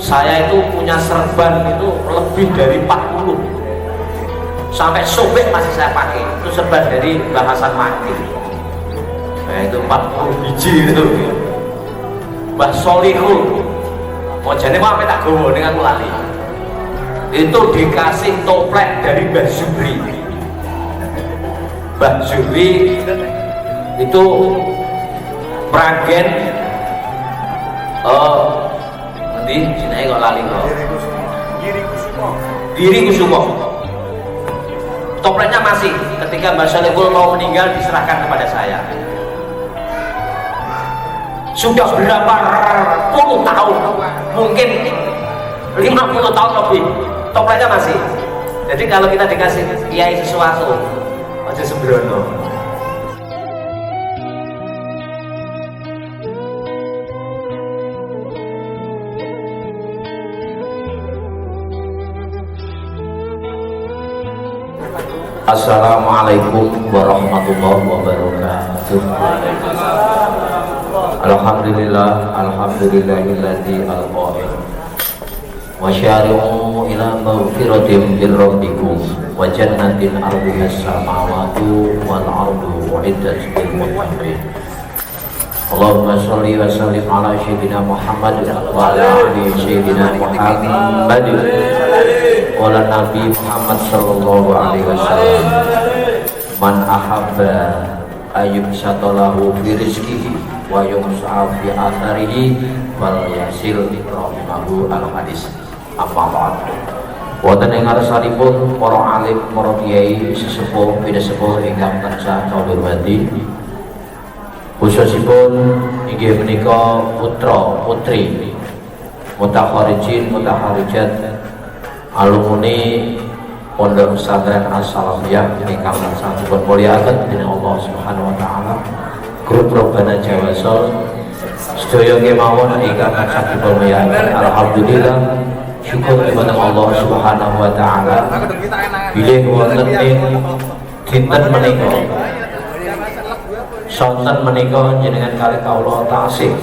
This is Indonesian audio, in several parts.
Saya itu punya serban itu lebih dari 40, sampai sobek masih saya pakai. Itu serban dari Bahasan Mati. Nah itu 40 biji itu. Mbah Solihul mau jadi apa tak gowo dengan aku lali. Itu dikasih toplek dari Mbah Zubri. Mbah Zubri itu Pragen nanti sini kok lali kok Giri Kusumo. Topleknya masih ketika Mbah Solihul mau meninggal diserahkan kepada saya. Sudah berapa puluh tahun, mungkin 50 tahun lebih, topleknya masih. Jadi kalau kita dikasih kiai sesuatu aja sembrono. Assalamualaikum warahmatullahi wabarakatuh. Alhamdulillah, alhamdulillahilladzi al-qaim wa syari'u ila maghfiratin min rabbikum wa jannatin arduha as-samawati wal ardu uiddat lil muttaqin. Allahumma shalli wa sallim ala sayyidina Muhammad wa ala ali sayyidina Muhammad wa ala nabi Muhammad sallallahu alaihi wasallam. Man ahabba ayyub satalahu fi rizqihi wa yumsa'a fi atharihi wal yasil rahimahu al-hadis. Amma ba'd. Wonten ing ngarsanipun para alim, para kiai, sesepuh, pidhasepuh ingkang tansah kawula hormati. Khususipun inggih menika putra putri mutakharijin mutakharijat alumni Pondok Pesantren As-Salafiyah ingkang tansah dipun mulyakaken dening Allah Subhanahu wa taala. Grup Robbana Jawa Sol sedaya kemawon ingkang tansah dipun mulyakaken. Alhamdulillah, syukur kepada Allah Subhanahu wa taala bilih wonten ing dinten menika sonten menika jenengan kalih kawula taksih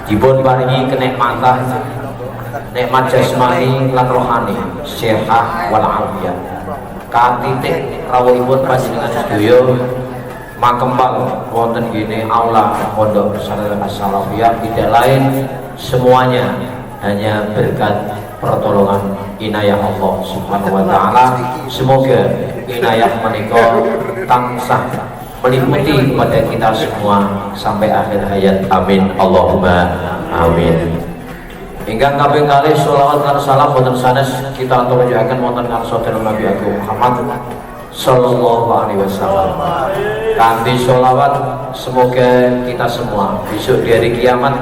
dipun paringi kenikmatan nikmat jasmani lan rohani sehat wal afiat katitik rawuhipun panjenengan sedaya makembal wonten kene aula Pondok Pesantren As-Salafiyah tidak lain semuanya hanya berkat pertolongan inayah Allah Subhanahu wa taala. Semoga inayah menika tansah meliputi kepada kita semua sampai akhir hayat. Amin Allahumma amin. Ingkang kaping kalih sholawat lan salam wonten sanes kita aturaken wonten ngarsa Nabi Agung Muhammad sallallahu alaihi wasallam. Kanthi sholawat semoga kita semua besok di hari kiamat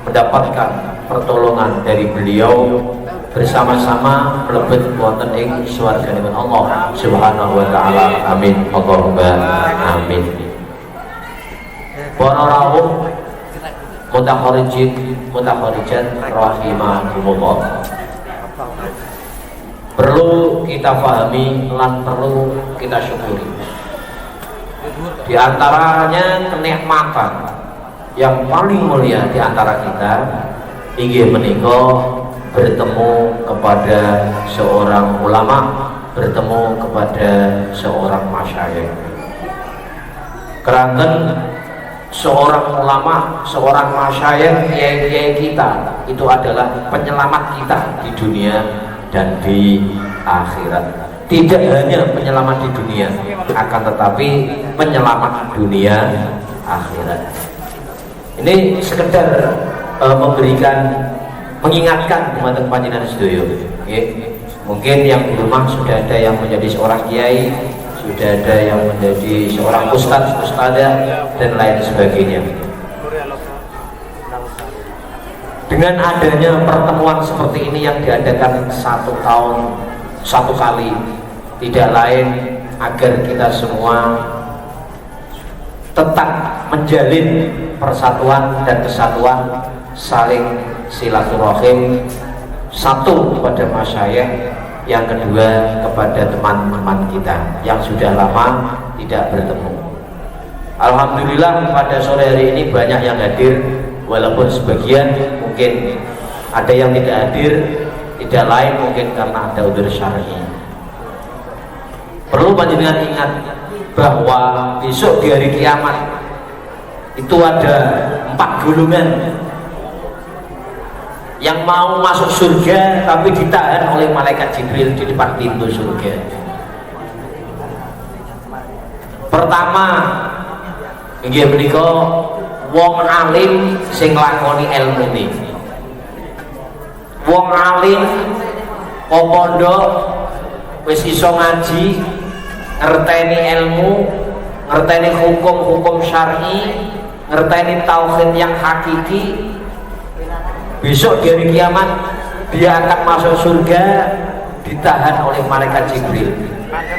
mendapatkan pertolongan dari beliau bersama-sama mlebet wonten ing swarganipun Allah Subhanahu wa taala. Amin Allahumma amin. Para rawuh mutakharijin mutakharijat rahimakumullah, perlu kita pahami lan perlu kita syukuri. Di antaranya kenikmatan yang paling mulia di antara kita inggih menika bertemu kepada seorang ulama, bertemu kepada seorang masyayikh. Keranten seorang ulama, seorang masyayikh, kiai-kiai kita itu adalah penyelamat kita di dunia dan di akhirat. Tidak hanya penyelamat di dunia, akan tetapi penyelamat dunia akhirat. Ini sekedar memberikan, mengingatkan teman-teman panjenengan sedaya. Mungkin yang di rumah sudah ada yang menjadi seorang kiai, sudah ada yang menjadi seorang ustadz, ustadzah dan lain sebagainya. Dengan adanya pertemuan seperti ini yang diadakan 1 tahun 1 kali, tidak lain agar kita semua tetap menjalin persatuan dan kesatuan, saling silaturahim, satu kepada masyayikh, yang kedua kepada teman-teman kita yang sudah lama tidak bertemu. Alhamdulillah pada sore hari ini banyak yang hadir, walaupun sebagian mungkin Ada yang tidak hadir, tidak lain mungkin karena ada udzur syar'i. Perlu panjenengan ingat bahwa besok di hari kiamat itu ada 4 golongan yang mau masuk surga tapi ditahan oleh malaikat Jibril di depan pintu surga. Pertama, inggih menika wong alim sing nglakoni ilmu niki. Wong alim pondok wis iso ngaji, ngerteni ilmu, ngerteni hukum-hukum syar'i, ngerteni tauhid yang hakiki. Besok di hari kiamat dia akan masuk surga ditahan oleh malaikat Jibril.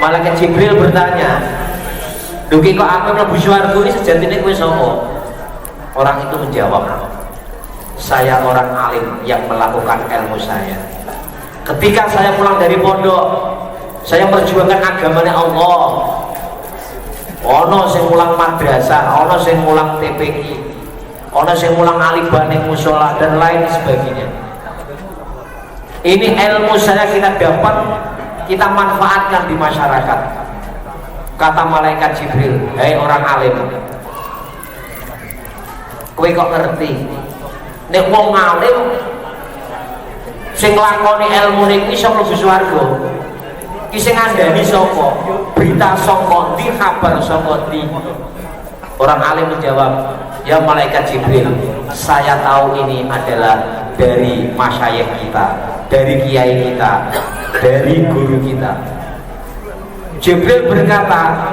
Malaikat Jibril bertanya, "Duki kok aku mlebu swarga iki sejatine kowe sapa?" Orang itu menjawab, "Saya orang alim yang melakukan ilmu saya. Ketika saya pulang dari pondok, saya perjuangkan agamanya Allah. Ono sing mulang madrasah, ono sing mulang TPI, ono sing mulang alibane musola dan lain sebagainya. Ini ilmu saya kita dapat, kita manfaatkan di masyarakat." Kata malaikat Jibril, "Hei orang alim, kowe kok ngerti nek wong alim sing nglakoni ilmu niki iso mlebu swarga? Ki sing ngandani sapa? Berita saka ndi, kabar saka ndi?" Orang alim menjawab, "Ya malaikat Jibril, saya tahu ini adalah dari masyayikh kita, dari kiai kita, dari guru kita." Jibril berkata,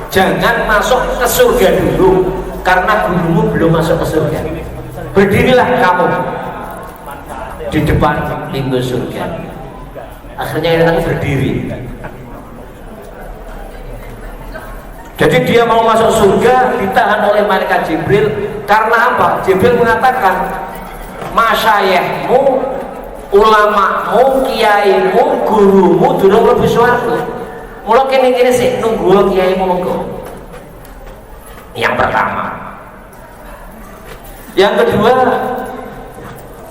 "Jangan masuk ke surga dulu karena gurumu belum masuk ke surga. Berdirilah kamu di depan pintu surga." Akhirnya dia tadi berdiri. Jadi dia mau masuk surga ditahan oleh malaikat Jibril. Karena apa? Jibril mengatakan, "Masyayikhmu, ulamamu, kiaimu, gurumu durung mlebu swarga. Mula kene-kene sik nunggu kiaimu mengko." Yang pertama. Yang kedua,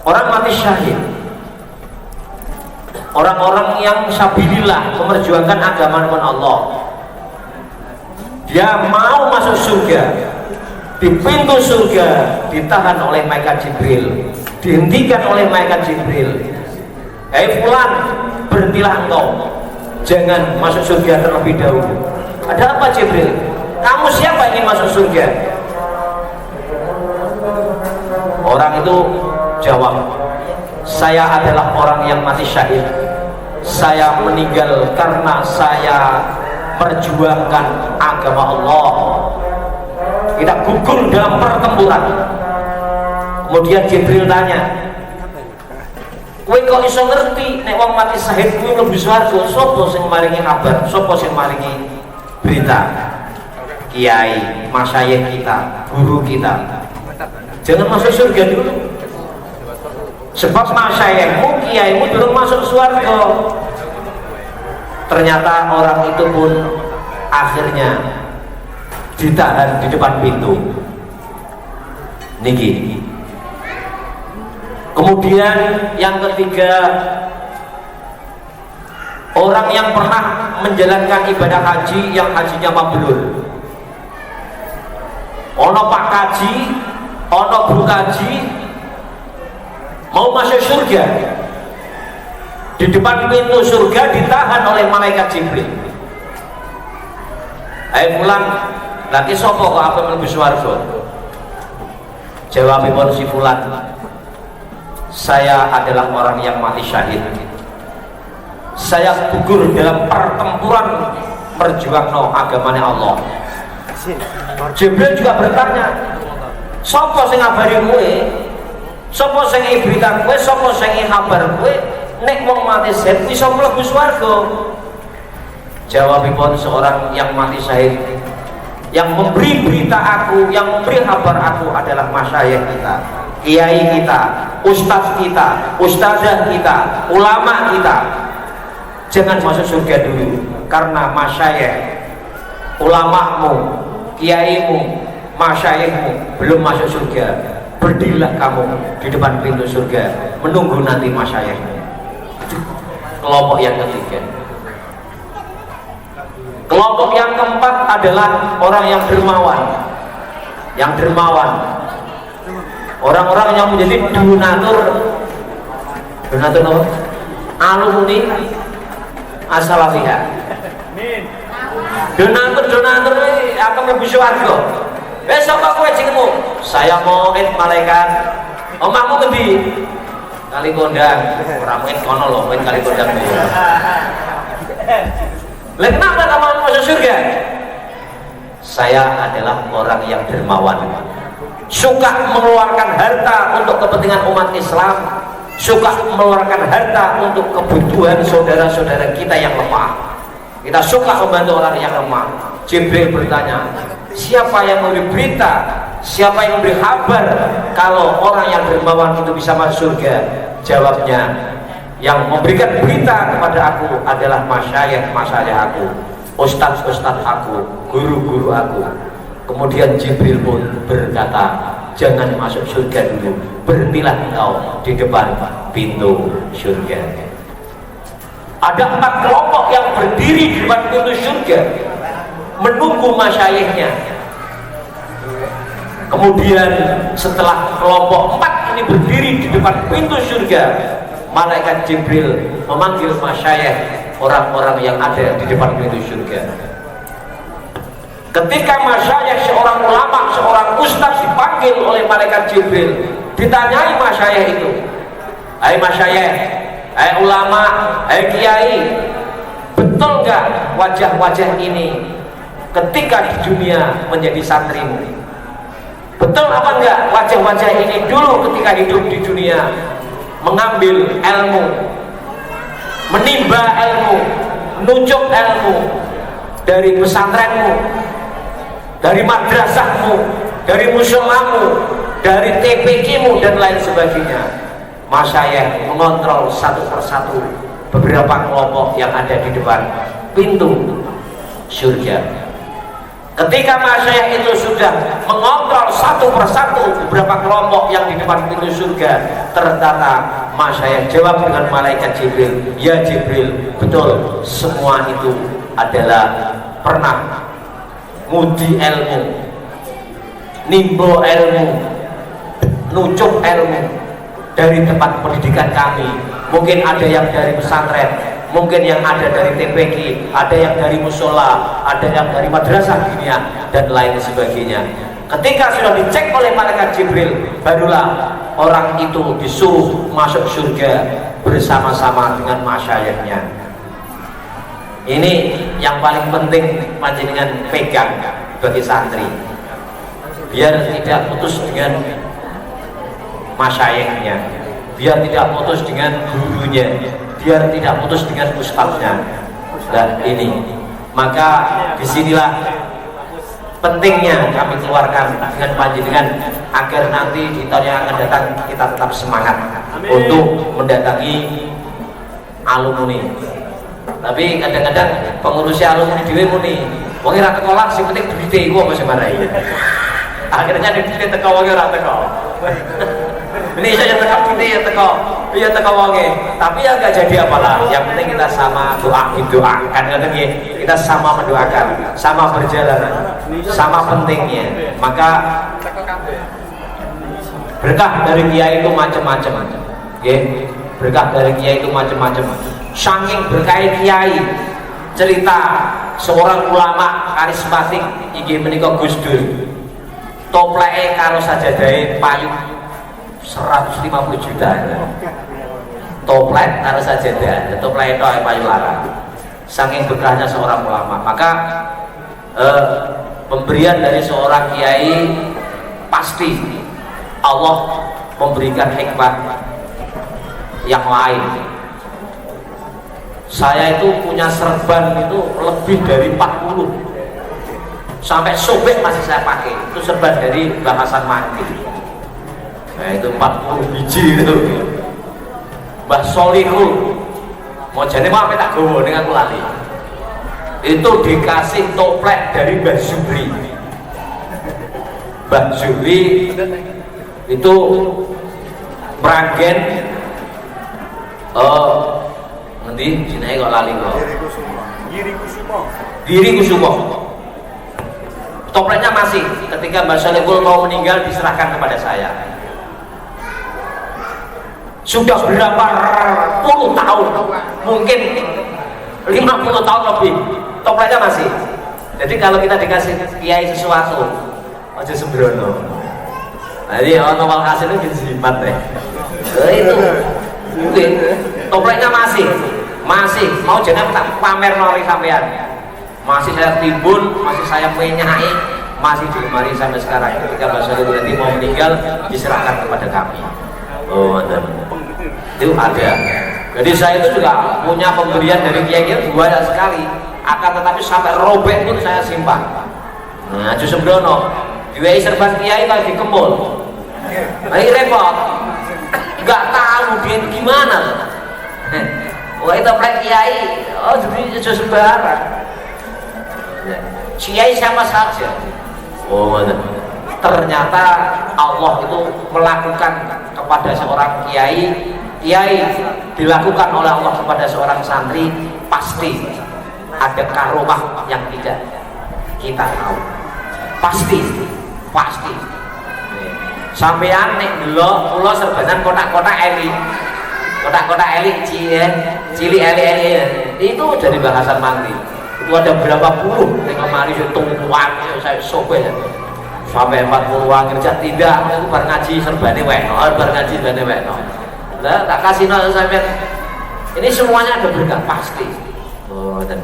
orang mati syahid. Orang-orang yang sabilillah memperjuangkan agama Allah. Dia mau masuk surga, di pintu surga ditahan oleh malaikat Jibril, dihentikan oleh malaikat Jibril. "Hei fulan, berhentilah engkau, jangan masuk surga terlebih dahulu." "Ada apa Jibril? Kamu siapa ingin masuk surga?" Orang itu jawab, "Saya adalah orang yang mati syahid. Saya meninggal karena saya perjuangkan agama Allah. Kita gugur dalam pertempuran." Kemudian Jibril tanya, "Kowe kok iso ngerti nek wong mati syahid kuwi mlebu swarga? Sapa sing maringi kabar? Sapa sing maringi berita?" "Kiai, masyayikh kita, guru kita." "Jangan masuk surga dulu, sebab masyayikhmu, kiaimu belum masuk swarga." Ternyata orang itu pun akhirnya ditahan di depan pintu niki. Kemudian yang ketiga, orang yang pernah menjalankan ibadah haji yang hajinya mabrur. Ono pak kaji, ono bu kaji mau masuk surga, di depan pintu surga ditahan oleh malaikat Jibril. "Hai fulan, lagi sapa kok apa mlebu swarga?" Jawabipun si fulan, "Saya adalah orang yang mati syahid. Saya gugur dalam pertempuran perjuangno agamanya Allah." Jibril juga bertanya, "Sapa sing ngabari kowe? Sapa sing berita kowe? Sapa sing kabar kowe nek wong mati syahid iso mlebu swarga?" Jawabipun seorang yang mati syahid, "Yang memberi berita aku, yang memberi kabar aku adalah masyayikh kita, kiai kita, ustadz kita, ustadzah kita, ulama kita. Jangan masuk surga dulu karena masyayikh, ulamamu, kiaimu, masyayikhmu belum masuk surga. berdirilah kamu di depan pintu surga menunggu nanti masyayikh. Kelompok yang ketiga. Kelompok yang keempat adalah orang yang dermawan. Yang dermawan, orang-orang yang menjadi donatur apa? Alumni as-salafiyah. Donatur ini akan mlebu swarga. Besok aku jenengmu, saya mau malaikat. Omahmu ngendi? Kali kondang, orang mungkin kono loh, mungkin kali kondang. Lah kenapa kamu masuk surga? Saya adalah orang yang dermawan, suka mengeluarkan harta untuk kepentingan umat Islam, suka mengeluarkan harta untuk kebutuhan saudara-saudara kita yang lemah. Kita suka membantu orang yang lemah. Jibril bertanya, siapa yang memberi berita, siapa yang memberi kabar kalau orang yang dermawan itu bisa masuk surga? Jawabnya, yang memberikan berita kepada aku adalah masyayikh aku, ustadz aku, guru-guru aku. Kemudian Jibril pun berkata, jangan masuk surga dulu, berhentilah engkau di depan pintu surga. Ada 4 kelompok yang berdiri di depan pintu surga menunggu masyayikhnya. Kemudian setelah kelompok 4 ini berdiri di depan pintu surga, malaikat Jibril memanggil masyayikh, orang-orang yang ada di depan pintu surga. Ketika masyayikh, seorang ulama, seorang ustaz dipanggil oleh malaikat Jibril, ditanyai masyayikh itu, hai masyayikh, hai ulama, hai kiai, betul nggak wajah-wajah ini ketika di dunia menjadi santrimu? Betul apa enggak wajah-wajah ini dulu ketika hidup di dunia mengambil ilmu, menimba ilmu, menuncuk ilmu dari pesantrenmu, dari madrasahmu, dari musolamu, dari TPQ-mu dan lain sebagainya. Masyayikh mengontrol satu persatu beberapa kelompok yang ada di depan pintu surga. Ketika masyayikh itu sudah mengontrol satu persatu beberapa kelompok yang di depan pintu surga, ternyata masyayikh jawab dengan malaikat Jibril, ya Jibril, betul, semua itu adalah pernah ngudi ilmu, nimbo ilmu, nucuk ilmu dari tempat pendidikan kami. Mungkin ada yang dari pesantren, mungkin yang ada dari TPQ, ada yang dari musola, ada yang dari madrasah dunia dan lain sebagainya. Ketika sudah dicek oleh malaikat Jibril, barulah orang itu disuruh masuk surga bersama-sama dengan masyayikhnya. Ini yang paling penting panjenengan pegang bagi santri, biar tidak putus dengan masyayikhnya, biar tidak putus dengan gurunya, biar tidak putus dengan ustadznya. Dan ini, maka disinilah pentingnya kami keluarkan dengan panjenengan agar nanti di tahun yang akan datang kita tetap semangat. Amin. Untuk mendatangi alumni. Tapi kadang-kadang pengurusnya alumni dhewe muni, wong ora teko lah sing penting duwite iku apa sing marai. Akhirnya duwite teko wong ora teko. Ini saya teko duwite ya teko, iya teko wonge. Tapi ya enggak jadi apalah. Yang penting kita sama doakan ngoten nggih. Kita sama mendoakan, sama berjalan, sama pentingnya. Maka berkah dari kiai itu macam-macam. Nggih. Berkah dari kiai itu macam-macam. Saking berkah kiai, cerita seorang ulama karismatik inggih menika Gus Dur. Topleke karo sajadahe payu 150 juta. Toplek karo sajadah, topleke tok payu larang. Saking berkahnya seorang ulama, maka pemberian dari seorang kiai pasti Allah memberikan hikmah yang lain. Saya itu punya serban itu lebih dari 40, sampai sobek masih saya pakai. Itu serban dari Bahasan Mati. Nah itu 40 biji itu. Mbah Solihul mau jadi mau tak gowo dengan aku lali. Itu dikasih toplek dari Mbah Zubri. Mbah Zubri itu Meragen nanti sini kok lali kok Giri Kusumo. Topleknya masih ketika Mbak Solikul mau meninggal diserahkan kepada saya. Sudah berapa puluh tahun, mungkin 50 tahun lebih, topleknya masih. Jadi kalau kita dikasih kiai sesuatu, aja sembrono. Jadi orang awal hasilnya disimpan deh. Itu mungkin topleknya masih mau jangan tak pamer nori sampean. Masih saya timbun, masih saya menyai, masih digemari sampai sekarang. Ketika Mbak Solikul nanti mau meninggal diserahkan kepada kami. Oh, ada. Itu ada. Jadi saya itu juga punya pemberian dari kiai-kiai banyak sekali. Akan tetapi sampai robek pun saya simpan. Nah, Haji Sembrono, diwei serban kiai lagi kembul. Lagi repot. Enggak tahu dia itu gimana. Wah, itu plek kiai, oh jadi Haji sembarang. Kiai siapa saja. Oh, ternyata Allah itu melakukan kepada seorang kiai dilakukan oleh Allah kepada seorang santri, pasti ada karomah yang tidak kita tahu. Pasti sampean nek delok kula serbanan kotak-kotak eli cili eli itu dari bahasan mangli. Itu ada berapa puluh yang kemarin itu tumpuan saya sobek sampai 40-an kerja tidak, itu bar ngaji serbane weno. Lah tak kasih nol sampai ini semuanya ada berkah pasti. Oh, dan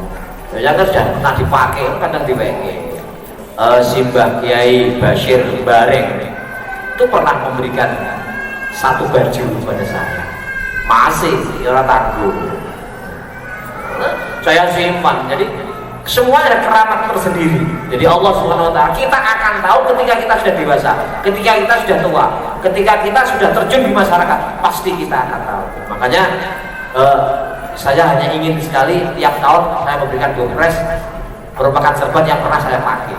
yang sudah pernah dipakai kadang dipakai. Simbah Kiai Bashir Bareng itu pernah memberikan satu baju kepada saya. Masih orang tangguh. Saya simpan. Jadi semua ada keramat tersendiri. Jadi Allah Subhanahu wa taala kita akan tahu ketika kita sudah dewasa, ketika kita sudah tua, ketika kita sudah terjun di masyarakat, pasti kita akan tahu. Makanya saya hanya ingin sekali tiap tahun saya memberikan gopres merupakan serban yang pernah saya pakai.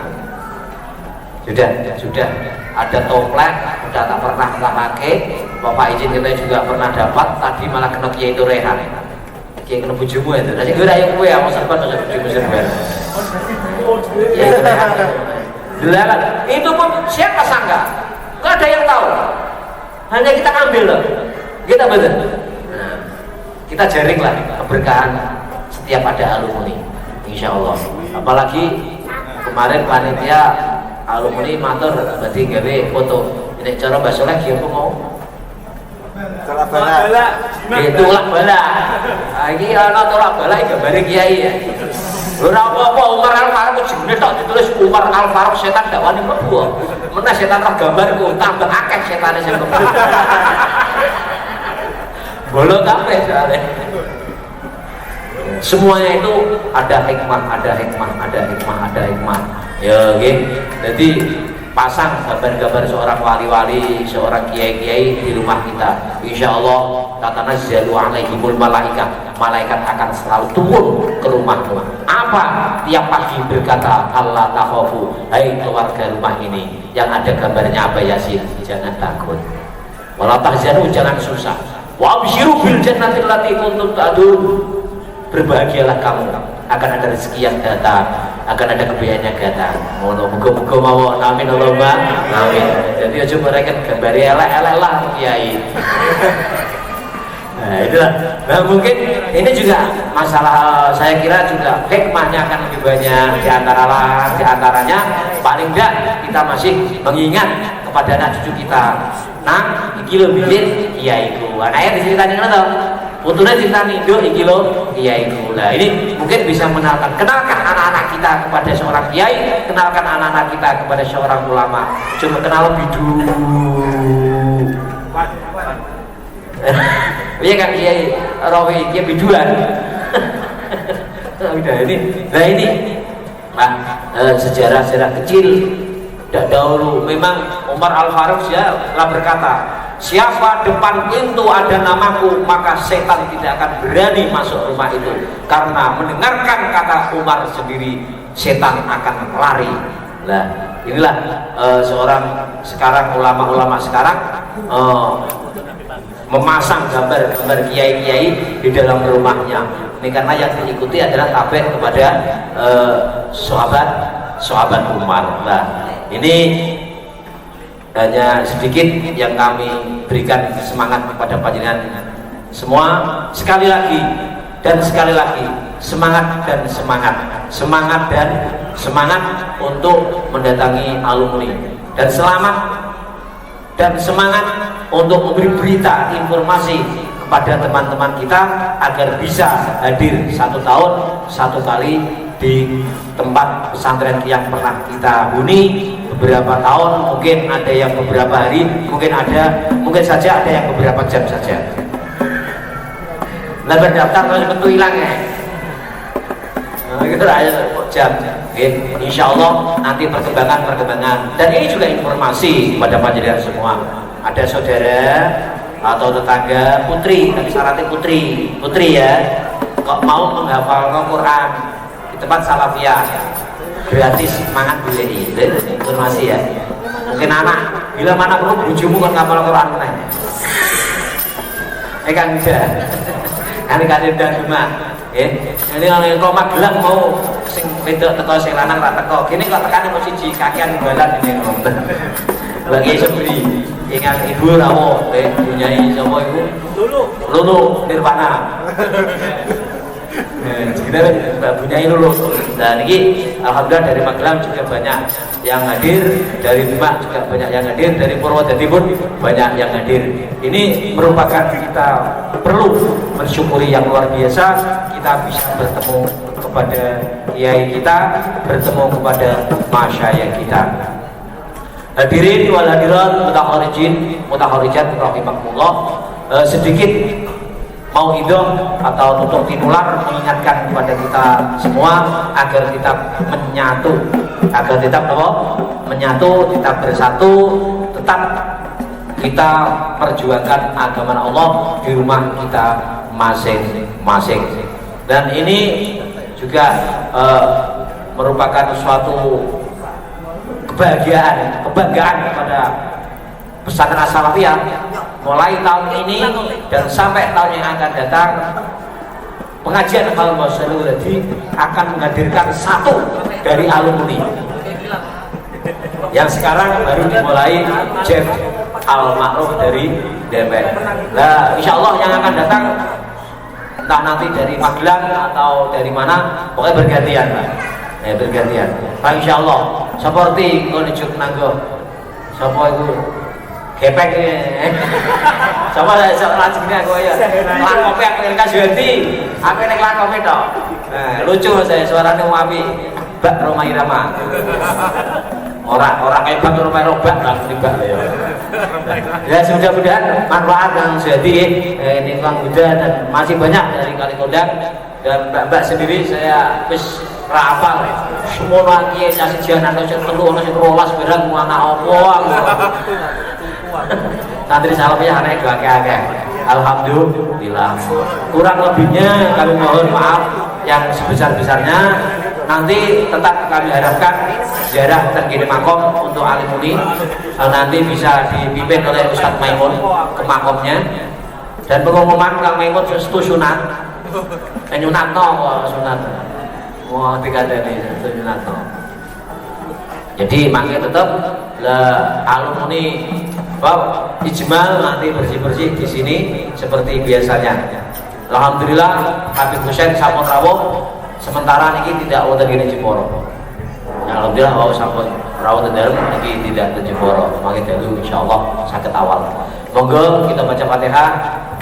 Sudah ada toplek sudah tak pernah kita pakai. Bapak izin kita juga pernah dapat, tadi malah kena kiai itu Rehan. Kiai kena bujumu itu. Nanti gue raya gue ya mau serban masa bujumu serban. Kiai itu Rehan. Dilarang. Itu pun siapa sangka? Gak ada yang tahu. Hanya kita ambil loh. Kita betul. Nah, kita jaring lah keberkahan setiap ada alumni. Insya Allah. Apalagi kemarin panitia alumni matur berarti gawe foto. Ini cara Mbak Soleh dia mau tolak bala. Itu tolak bala. Iki ana tolak bala gambare kiai ya. Ora apa-apa Umar Al-Faruq jenenge tok ditulis Umar Al-Faruq setan dak wani mlebu. Menawa setan roh gambarku tambah akeh setane sing mlebu. Bolong kabeh soalnya. Semuanya itu ada hikmah. Ya, oke. Jadi pasang gambar-gambar seorang wali-wali, seorang kiai-kiai di rumah kita. Insya Allah tatanazzalu alaihimul malaikat akan selalu turun ke rumahmu. Apa? Tiap pagi berkata Allah takhafu, hai keluarga rumah ini yang ada gambarnya Abah Yasin, jangan takut. Wala tahzanu, jangan susah. Wa absyiru bil jannati allati kuntum tu'adun. Berbahagialah kamu, akan ada rezeki yang datang, akan ada kebahagiaan yang datang. Muga-muga mawon, amin Allahumma amin. Jadi aja mereka gambari elek-elek lah kiai. Nah itulah. Nah mungkin ini juga masalah, saya kira juga hikmahnya akan lebih banyak. Di antaranya paling enggak kita masih mengingat kepada anak cucu kita. Nah, iki lho biyen kiaiku. Anake diceritani ngono to. Putune diceritani, "Nduk iki lho kiaiku." Lah ini mungkin bisa kenalkan anak-anak kita kepada seorang kiai, kenalkan anak-anak kita kepada seorang ulama. Coba kenal bidu. Iya kan kiai rawi kiai biduan. Udah ini. Nah ini sejarah-sejarah kecil. Dahulu memang Umar Al-Faruq telah berkata, siapa depan pintu ada namaku maka setan tidak akan berani masuk rumah itu, karena mendengarkan kata Umar sendiri setan akan lari. Nah, inilah seorang sekarang ulama-ulama sekarang memasang gambar-gambar kiai-kiai di dalam rumahnya. Ini karena yang diikuti adalah tabe kepada sahabat Umar. Nah, ini hanya sedikit yang kami berikan semangat kepada panjenengan semua. Sekali lagi dan sekali lagi, semangat dan semangat untuk mendatangi alumni, dan selamat dan semangat untuk memberi berita informasi kepada teman-teman kita agar bisa hadir 1 tahun 1 kali di tempat pesantren yang pernah kita huni beberapa tahun, mungkin ada yang beberapa hari, mungkin saja ada yang beberapa jam saja. Nah, berdaftar kalau betul hilang ya. Nah, gitu aja jam. Okay. Insya Allah nanti perkembangan. Dan ini juga informasi kepada panjenengan semua. Ada saudara atau tetangga putri, tapi syaratnya putri ya, kok mau menghafal Al-Quran di tempat salafiyah gratis, semangat beli informasi ya. Mungkin anak bila mana perlu bujumu kan ngapal Al-Quran kan enggak. Ini kan udah cuma ini kalau Magelang mau sing wedok teko sing lanang ra teko kene kok tekane mau siji kakian balan ini bagi seberi ingat ibu rawo punyai sapa ibu Lulu Nirwana kita punyai Lulu. Dan ini alhamdulillah dari Magelang juga banyak yang hadir, dari Demak juga banyak yang hadir, dari Purwodadi pun banyak yang hadir. Ini merupakan kita perlu mensyukuri yang luar biasa, kita bisa bertemu kepada kiai kita, bertemu kepada masyayikh kita. Hadirin wal hadirat, mutaharijat rahimakumullah, sedikit mau hidup atau tutup tinular mengingatkan kepada kita semua agar kita menyatu, kita bersatu, tetap kita perjuangkan agama Allah di rumah kita masing-masing. Dan ini juga merupakan suatu kebanggaan kepada pesantren As-Salafiyah mulai tahun ini dan sampai tahun yang akan datang. Pengajian Al-Masalul tadi akan menghadirkan 1 dari alumni yang sekarang baru dimulai, Jeff Al-Ma'ruf dari DPR. Nah, insya Allah yang akan datang entah nanti dari Magelang atau dari mana, pokoknya bergantian bergantian. Nah, insya Allah seperti konjuk nanggo sapa itu kepek sama lagi gini aku ya lakope aku yang kasuhati aku yang lakope toh. Lucu saya suaranya wapi Mbak Roma Irama orang kayak Bang Roma Robak lah tiba ya. Mudah-mudahan manfaat yang jadi ini Kang Buddha dan masih banyak dari Kalikodang dan mbak-mbak sendiri saya wis rapal semua lagi yang sejalan atau telu nasi rolas berang mana opo santri Salafiyah anak itu agak alhamdulillah. Kurang lebihnya kami mohon maaf yang sebesar-besarnya. Nanti tetap kami harapkan ziarah terkirim makom untuk alimuni nanti bisa dipimpin oleh Ustadz Maimun ke makomnya, dan pengumuman Kang Maimun sestu sunat nyunatno sunat wah dikandani sunatno. Jadi makanya tetap alumni ijmal nanti bersih-bersih di sini seperti biasanya. Alhamdulillah Habib Husain sampun rawuh, sementara ini tidak wonten kene Jeporo. Alhamdulillah wau sampun rawuh dalem iki tidak ke Jeporo. Mangke dalu insyaallah saged awal. Monggo kita baca Fatihah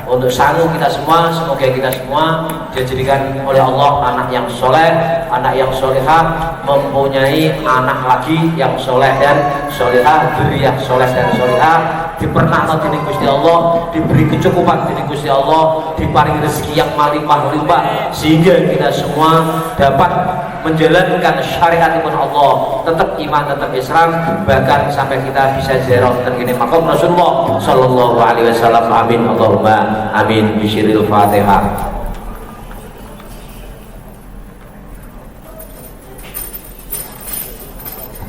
untuk sangu kita semua, semoga kita semua dijadikan oleh Allah anak yang soleh, anak yang solehah, mempunyai anak lagi yang soleh dan solehah, dzurriyyah soleh dan solehah, dipernahkan dening Gusti Allah, diberi kecukupan dening Gusti Allah, diparingi rezeki yang melimpah-limpah, sehingga kita semua dapat menjalankan syariat Allah, tetap iman, tetap Islam, bahkan sampai kita bisa ziarah terkini makam Rasulullah Sallallahu Alaihi Wasallam. Amin Allahumma amin. Bisyiril Fatihah.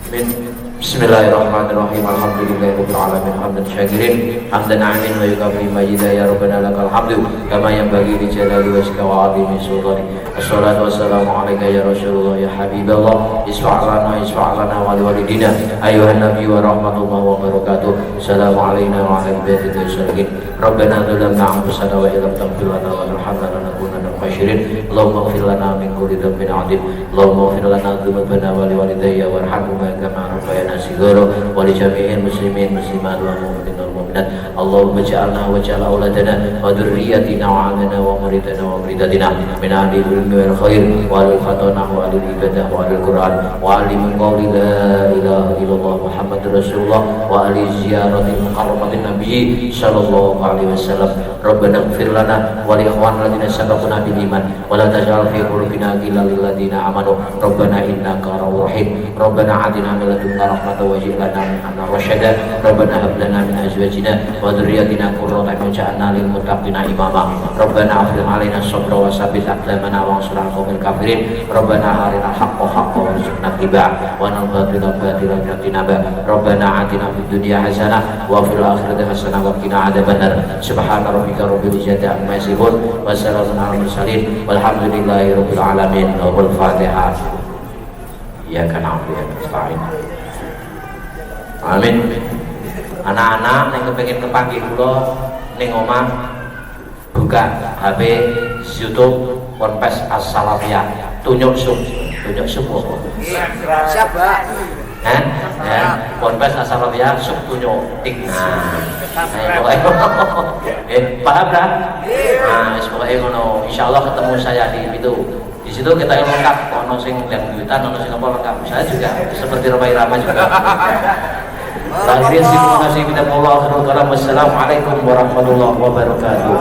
Bismillahirrahmanirrahim. Alhamdulillahirabbil alamin hamdan syakirin hamdan amin wa yukafi majida ya rabbana lakal hamdu kama yanbaghi li jalali wajhika wa 'azimi sultani. Wassalatu wassalamu alayka ya Rasulullah ya Habiballah isfa'lana wa liwalidina ayyuhan nabiy wa rahmatullahi wa barakatuh. Assalamu alayna wa ala ibadika salihin. Rabbana zalamna anfusana wa illam taghfir lana wa tarhamna lanakunanna minal khasirin. Allahumma ighfir lana min kulli dhanbin 'adzim. Allahumma ighfir lana dhunubana wa liwalidayya warhamhuma kama rabbayana shighara wa li jami'il muslimin muslimat wal mu'minin wal mu'minat. Allahumma ij'alna wa ij'al auladana wa dhurriyyatina wa 'alana wa muridana wa muridatina min ahli ilmi wal khair wa al khatana wa al ibadah wa al Qur'an wa al qawli la ilaha illallah Muhammadur Rasulullah wa al ziyaratil mukarramatin nabi sallallahu alaihi wasallam. Rabbana ighfir lana wa li ikhwanina alladziina sabaquna bil iman wa la taj'al fi qulubina ghillan lil ladziina amanu rabbana innaka ra'ufur rahim. Rabbana atina min ladunka rahmatan wa hab lana min amrina rasyada. Rabbana hab lana min azwajina wa dhurriyyatina qurrata a'yun waj'alna lil muttaqina imama. Rabbana afrigh 'alaina as-sabra wa tsabbit aqdamana wa ansurna 'alal qaumil kafirin. Rabbana arinal haqqa haqqan warzuqna ittiba'ah wa arina al-batila batilan warzuqna ijtinabah. Rabbana atina fid dunya hasanah wa fil akhirati hasanah wa qina adzabannar. Subhana rabbika rabbil izzati amma yasifun wa salamun 'alal mursalin walhamdulillahi rabbil alamin. Wal Fatihah. Ya kan nasta'in. Amin. Anak-anak yang kepengin kepanggih kula ning omah buka HP YouTube Ponpes As-Salafiyah tunjuk sup apa? Siap, Pak. Ya, Ponpes As-Salafiyah sup tunjuk tik. Paham kan? Nah, semoga ngono. Insyaallah ketemu saya di itu. Di situ kita lengkap, ono sing dangdutan, ono sing apa lengkap. Saya juga seperti Romai Rama juga. Terima kasih. Wassalamualaikum warahmatullahi wabarakatuh.